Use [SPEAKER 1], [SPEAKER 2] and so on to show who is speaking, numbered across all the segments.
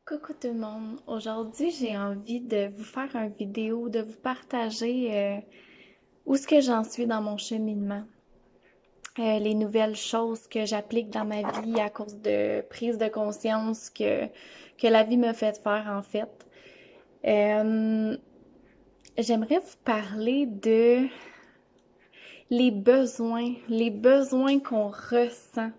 [SPEAKER 1] Coucou tout le monde. Aujourd'hui, j'ai envie de vous faire une vidéo, de vous partager où est-ce que j'en suis dans mon cheminement. Les nouvelles choses que j'applique dans ma vie à cause de prise de conscience que la vie me fait faire en fait. Euh, J'aimerais vous parler de les besoins qu'on ressent.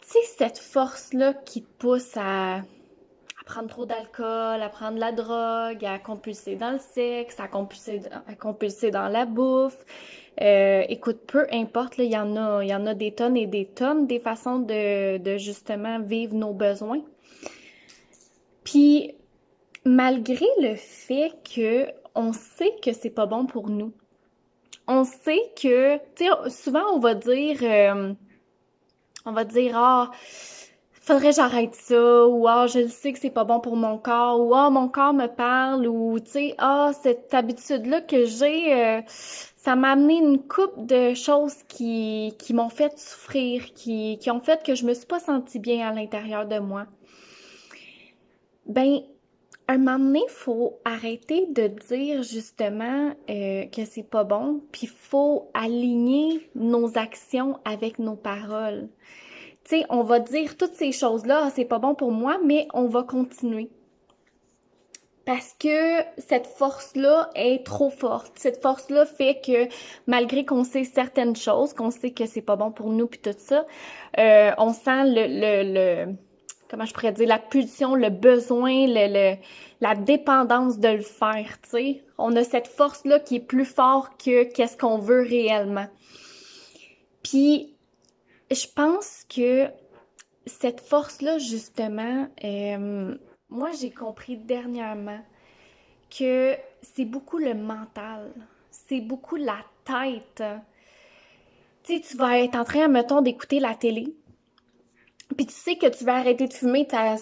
[SPEAKER 1] Tu sais, cette force-là qui te pousse à prendre trop d'alcool, à prendre de la drogue, à compulser dans le sexe, à compulser dans la bouffe. Écoute, peu importe, là, il y en a des tonnes et des tonnes des façons de justement vivre nos besoins. Puis, malgré le fait que on sait que c'est pas bon pour nous, on sait que, tu sais, souvent on va dire, ah, faudrait que j'arrête ça, ou ah, je le sais que c'est pas bon pour mon corps, ou ah, mon corps me parle, ou tu sais, ah, cette habitude-là que j'ai, ça m'a amené une couple de choses qui m'ont fait souffrir, qui ont fait que je me suis pas sentie bien à l'intérieur de moi. Ben, un moment donné, faut arrêter de dire justement que c'est pas bon, puis faut aligner nos actions avec nos paroles. Tu sais, on va dire toutes ces choses-là, ah, c'est pas bon pour moi, mais on va continuer. Parce que cette force-là est trop forte. Cette force-là fait que malgré qu'on sait certaines choses, qu'on sait que c'est pas bon pour nous puis tout ça, on sent comment je pourrais dire, la pulsion, le besoin, la dépendance de le faire, tu sais. On a cette force-là qui est plus fort que qu'est-ce qu'on veut réellement. Puis, je pense que cette force-là, justement, moi, j'ai compris dernièrement que c'est beaucoup le mental. C'est beaucoup la tête. Tu sais, tu vas être en train, mettons, d'écouter la télé. Puis tu sais que tu vas arrêter de fumer, ça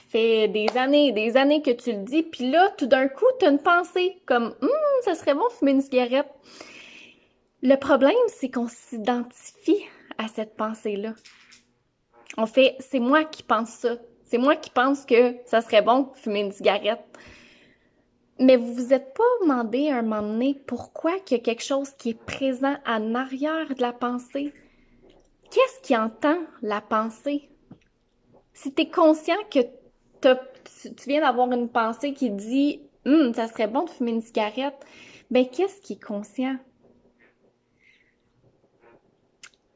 [SPEAKER 1] fait des années que tu le dis. Puis là, tout d'un coup, tu as une pensée comme, ça serait bon de fumer une cigarette. Le problème, c'est qu'on s'identifie à cette pensée-là. On fait, c'est moi qui pense ça. C'est moi qui pense que ça serait bon de fumer une cigarette. Mais vous vous êtes pas demandé à un moment donné pourquoi qu'il y a quelque chose qui est présent en arrière de la pensée? Qu'est-ce qui entend la pensée? Si tu es conscient que tu viens d'avoir une pensée qui dit ça serait bon de fumer une cigarette, ben qu'est-ce qui est conscient?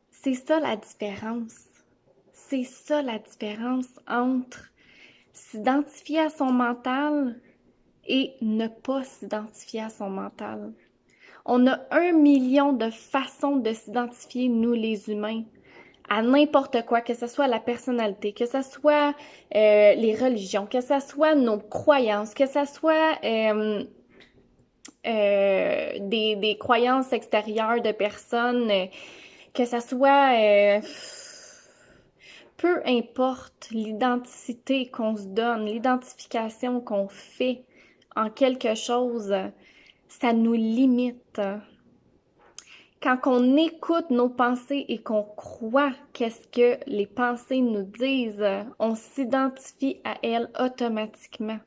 [SPEAKER 1] C'est ça la différence. C'est ça la différence entre s'identifier à son mental et ne pas s'identifier à son mental. On a 1 million de façons de s'identifier, nous les humains, à n'importe quoi, que ce soit la personnalité, que ce soit les religions, que ce soit nos croyances, que ce soit des croyances extérieures de personnes, que ce soit peu importe l'identité qu'on se donne, l'identification qu'on fait en quelque chose, ça nous limite. Quand on écoute nos pensées et qu'on croit qu'est-ce que les pensées nous disent, on s'identifie à elles automatiquement.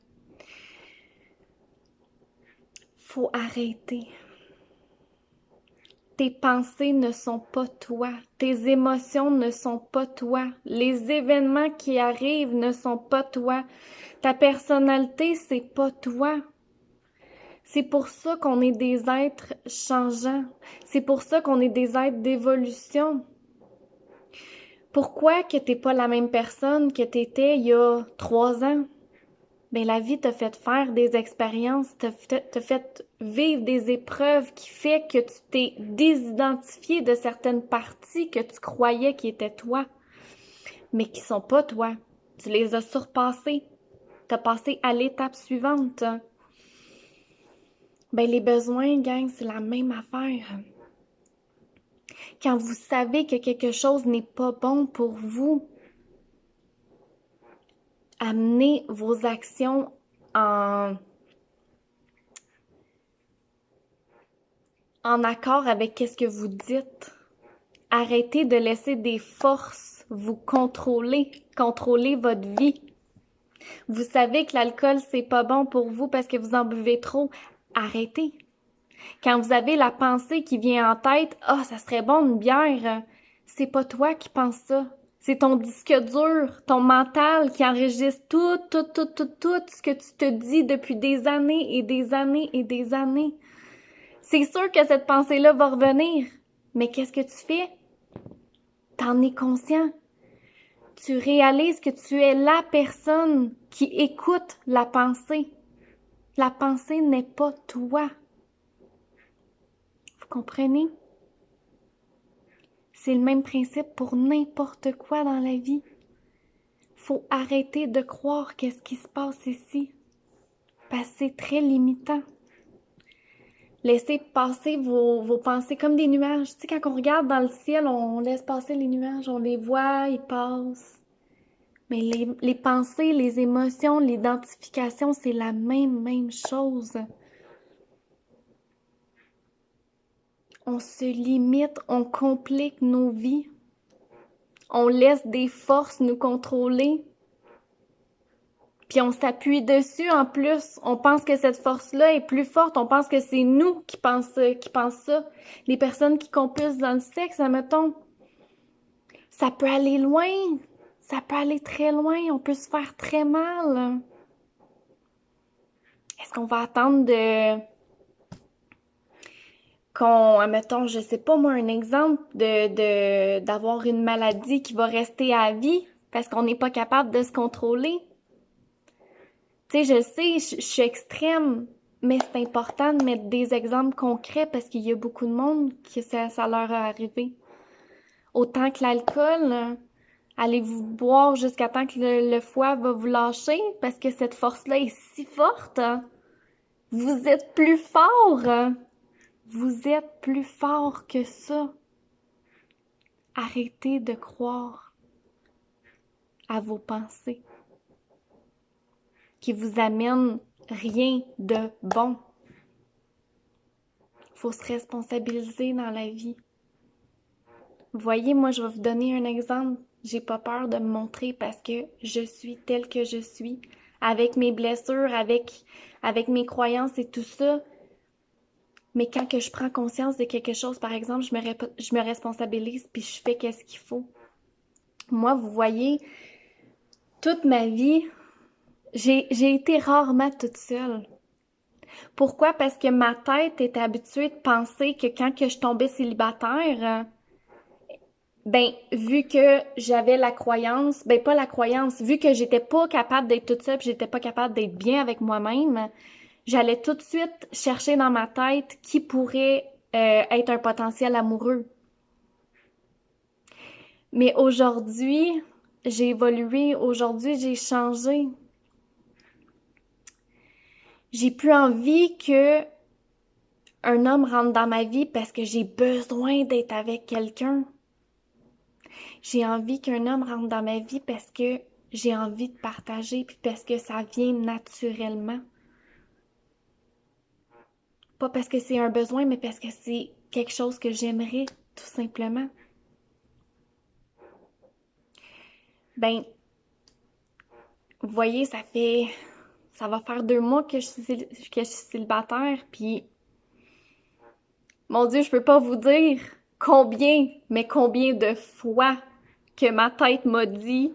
[SPEAKER 1] Faut arrêter. Tes pensées ne sont pas toi. Tes émotions ne sont pas toi. Les événements qui arrivent ne sont pas toi. Ta personnalité, c'est pas toi. C'est pour ça qu'on est des êtres changeants. C'est pour ça qu'on est des êtres d'évolution. Pourquoi que t'es pas la même personne que t'étais il y a 3 ans? Ben, la vie t'a fait faire des expériences, t'a fait vivre des épreuves qui fait que tu t'es désidentifié de certaines parties que tu croyais qui étaient toi, mais qui sont pas toi. Tu les as surpassées. T'as passé à l'étape suivante. Ben, les besoins, gang, c'est la même affaire. Quand vous savez que quelque chose n'est pas bon pour vous, amenez vos actions en accord avec ce que vous dites. Arrêtez de laisser des forces vous contrôler votre vie. Vous savez que l'alcool, c'est pas bon pour vous parce que vous en buvez trop. Arrêtez. Quand vous avez la pensée qui vient en tête, « Ah, ça serait bon une bière », c'est pas toi qui penses ça. C'est ton disque dur, ton mental qui enregistre tout ce que tu te dis depuis des années et des années et des années. C'est sûr que cette pensée-là va revenir. Mais qu'est-ce que tu fais? T'en es conscient. Tu réalises que tu es la personne qui écoute la pensée. La pensée n'est pas toi. Vous comprenez? C'est le même principe pour n'importe quoi dans la vie. Faut arrêter de croire qu'est-ce qui se passe ici. Parce que c'est très limitant. Laissez passer vos pensées comme des nuages. Tu sais, quand on regarde dans le ciel, on laisse passer les nuages, on les voit, ils passent. Mais les pensées, les émotions, l'identification, c'est la même chose. On se limite, on complique nos vies. On laisse des forces nous contrôler. Puis on s'appuie dessus en plus. On pense que cette force-là est plus forte. On pense que c'est nous qui pensent ça. Les personnes qui compulsent dans le sexe, admettons, ça peut aller loin. Ça peut aller très loin. On peut se faire très mal. Est-ce qu'on va attendre admettons, je sais pas moi, un exemple d'avoir une maladie qui va rester à vie parce qu'on n'est pas capable de se contrôler? Tu sais, je sais, je suis extrême, mais c'est important de mettre des exemples concrets parce qu'il y a beaucoup de monde que ça leur est arrivé. Autant que l'alcool, allez-vous boire jusqu'à temps que le foie va vous lâcher parce que cette force-là est si forte. Vous êtes plus fort. Vous êtes plus fort que ça. Arrêtez de croire à vos pensées qui vous amènent rien de bon. Faut se responsabiliser dans la vie. Voyez, moi, je vais vous donner un exemple. J'ai pas peur de me montrer parce que je suis telle que je suis, avec mes blessures, avec mes croyances et tout ça. Mais quand que je prends conscience de quelque chose, par exemple, je me responsabilise puis je fais qu'est-ce qu'il faut. Moi, vous voyez, toute ma vie, j'ai été rarement toute seule. Pourquoi? Parce que ma tête est habituée de penser que quand que je tombais célibataire, ben, vu que j'avais la croyance, ben pas la croyance, vu que j'étais pas capable d'être toute seule, puis j'étais pas capable d'être bien avec moi-même, j'allais tout de suite chercher dans ma tête qui pourrait être un potentiel amoureux. Mais aujourd'hui, j'ai évolué, aujourd'hui, j'ai changé. J'ai plus envie que un homme rentre dans ma vie parce que j'ai besoin d'être avec quelqu'un. J'ai envie qu'un homme rentre dans ma vie parce que j'ai envie de partager puis parce que ça vient naturellement. Pas parce que c'est un besoin, mais parce que c'est quelque chose que j'aimerais, tout simplement. Ben, vous voyez, ça va faire 2 mois que je suis célibataire, puis mon Dieu, je peux pas vous dire mais combien de fois que ma tête m'a dit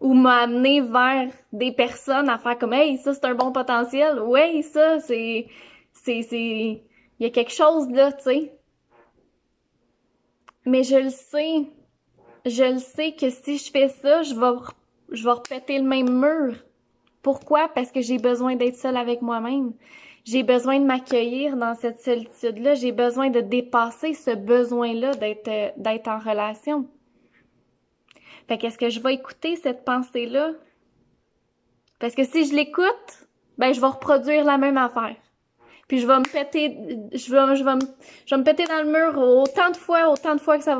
[SPEAKER 1] ou m'a amené vers des personnes à faire comme hey, ça c'est un bon potentiel. Ouais, ça il y a quelque chose là, tu sais. Mais je le sais que si je fais ça, je vais repéter le même mur. Pourquoi? Parce que j'ai besoin d'être seule avec moi-même. J'ai besoin de m'accueillir dans cette solitude-là. J'ai besoin de dépasser ce besoin-là d'être en relation. Fait qu'est-ce que je vais écouter cette pensée-là? Parce que si je l'écoute, ben je vais reproduire la même affaire. Puis je vais me péter, je vais me péter dans le mur autant de fois que ça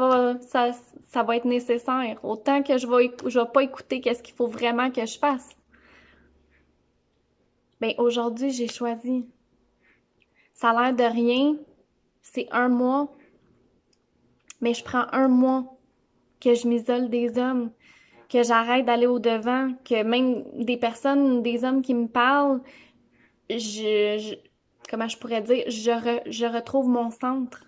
[SPEAKER 1] va être nécessaire. Autant que je vais pas écouter qu'est-ce qu'il faut vraiment que je fasse. Ben aujourd'hui, j'ai choisi. Ça a l'air de rien. C'est 1 mois. Mais je prends 1 mois que je m'isole des hommes. que j'arrête d'aller au-devant, que même des personnes, des hommes qui me parlent, comment je pourrais dire, je retrouve mon centre.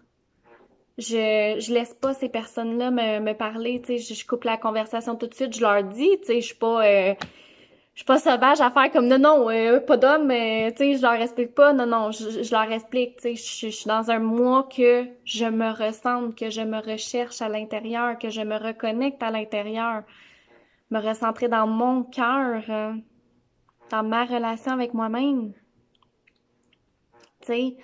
[SPEAKER 1] Je laisse pas ces personnes-là me parler, tu sais, je coupe la conversation tout de suite, je leur dis, tu sais, je suis pas sauvage à faire comme non, non, pas d'homme, tu sais, je leur explique pas, non, non, je leur explique, tu sais, je suis dans un moi que je me ressente, que je me recherche à l'intérieur, que je me reconnecte à l'intérieur, me recentrer dans mon cœur, dans ma relation avec moi-même, tu sais.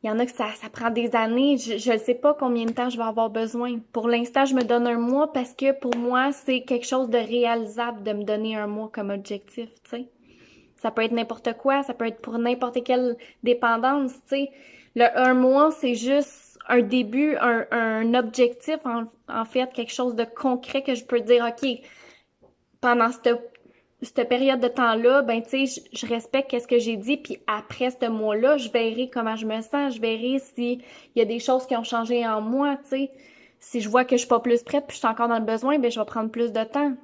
[SPEAKER 1] Il y en a que ça prend des années. Je ne sais pas combien de temps je vais avoir besoin. Pour l'instant, je me donne un mois parce que pour moi, c'est quelque chose de réalisable de me donner un mois comme objectif, tu sais. Ça peut être n'importe quoi, ça peut être pour n'importe quelle dépendance, tu sais. Le un mois, c'est juste un début, un objectif, en fait, quelque chose de concret que je peux dire, OK, pendant cette période de temps-là, ben tu sais, je respecte qu'est-ce que j'ai dit, puis après ce mois-là, je verrai comment je me sens, je verrai s'il y a des choses qui ont changé en moi, tu sais. Si je vois que je suis pas plus prête, puis je suis encore dans le besoin, ben je vais prendre plus de temps.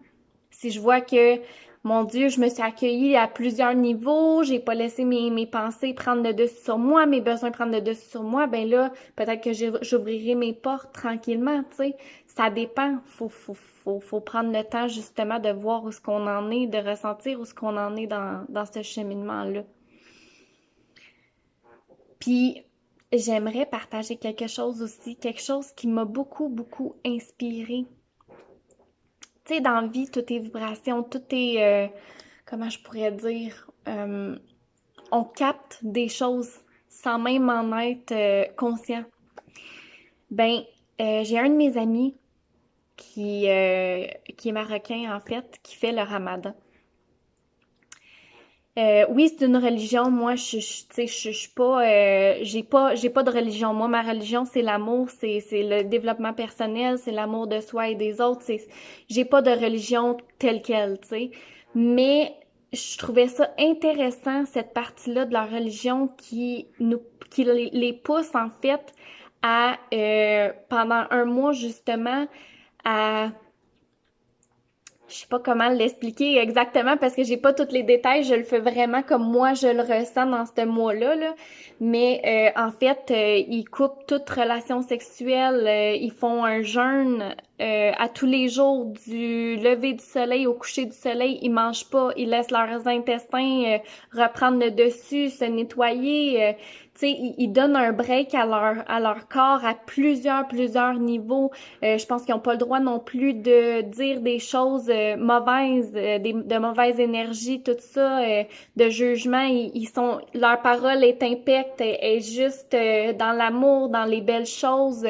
[SPEAKER 1] Si je vois que, mon Dieu, je me suis accueillie à plusieurs niveaux, j'ai pas laissé mes pensées prendre le dessus sur moi, mes besoins prendre le dessus sur moi, ben là, peut-être que j'ouvrirai mes portes tranquillement, tu sais. Ça dépend. Faut prendre le temps, justement, de voir où ce qu'on en est, de ressentir où ce qu'on en est dans ce cheminement-là. Puis, j'aimerais partager quelque chose aussi, quelque chose qui m'a beaucoup, beaucoup inspirée. Tu sais, dans la vie, tout est vibration, tout est, comment je pourrais dire, on capte des choses sans même en être conscient. Ben, j'ai un de mes amis qui est marocain, en fait, qui fait le ramadan. Oui, c'est une religion. Moi, tu sais, je suis pas, j'ai pas de religion. Moi, ma religion, c'est l'amour, c'est le développement personnel, c'est l'amour de soi et des autres. J'ai pas de religion telle quelle, tu sais. Mais je trouvais ça intéressant, cette partie-là de la religion qui les pousse, en fait, à, pendant un mois, justement, à je sais pas comment l'expliquer exactement parce que j'ai pas tous les détails. Je le fais vraiment comme moi je le ressens dans ce mois-là, là. Mais en fait, ils coupent toute relation sexuelle. Ils font un jeûne à tous les jours du lever du soleil au coucher du soleil. Ils mangent pas. Ils laissent leurs intestins reprendre le dessus, se nettoyer. Tu sais, ils donnent un break à leur corps à plusieurs niveaux. Je pense qu'ils n'ont pas le droit non plus de dire des choses mauvaises, de mauvaises énergies, tout ça, de jugement. Ils sont, leur parole est impecte, est juste dans l'amour, dans les belles choses.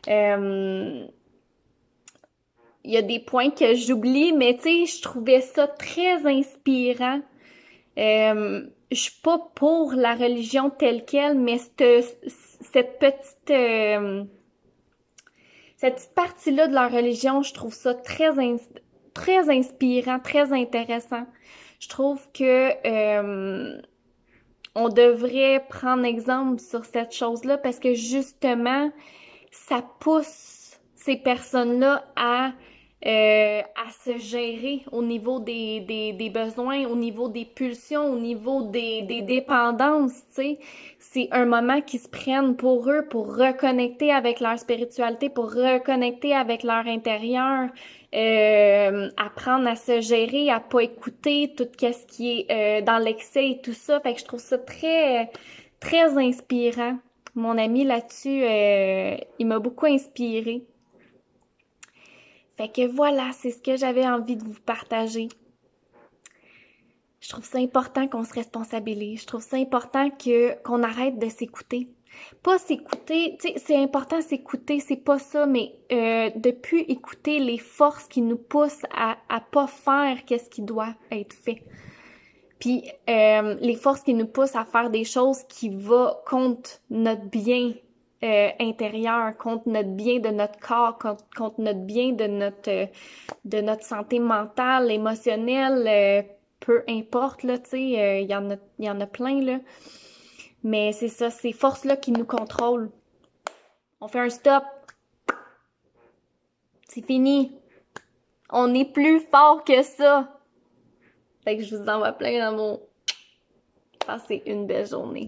[SPEAKER 1] Euh, il y a des points que j'oublie, mais tu sais, je trouvais ça très inspirant. Je suis pas pour la religion telle quelle, mais cette petite cette petite partie-là de leur religion, je trouve ça très inspirant, très intéressant. Je trouve que on devrait prendre exemple sur cette chose-là parce que justement, ça pousse ces personnes-là à se gérer au niveau des besoins, au niveau des pulsions, au niveau des dépendances, tu sais. C'est un moment qu'ils se prennent pour eux, pour reconnecter avec leur spiritualité, pour reconnecter avec leur intérieur, apprendre à se gérer, à pas écouter tout ce qui est dans l'excès et tout ça. Fait que je trouve ça très inspirant. Mon ami là-dessus, il m'a beaucoup inspiré. Fait que voilà, c'est ce que j'avais envie de vous partager. Je trouve ça important qu'on se responsabilise. Je trouve ça important qu'on arrête de s'écouter. Pas s'écouter, tu sais, c'est important s'écouter, c'est pas ça, mais de plus écouter les forces qui nous poussent à pas faire qu'est-ce qui doit être fait. Puis les forces qui nous poussent à faire des choses qui vont contre notre bien intérieur, contre notre bien de notre corps, contre notre bien de notre santé mentale, émotionnelle, peu importe, là, tu sais, il y en a plein, là. Mais c'est ça, ces forces-là qui nous contrôlent. On fait un stop. C'est fini. On est plus fort que ça. Fait que je vous envoie plein d'amour. Passez une belle journée.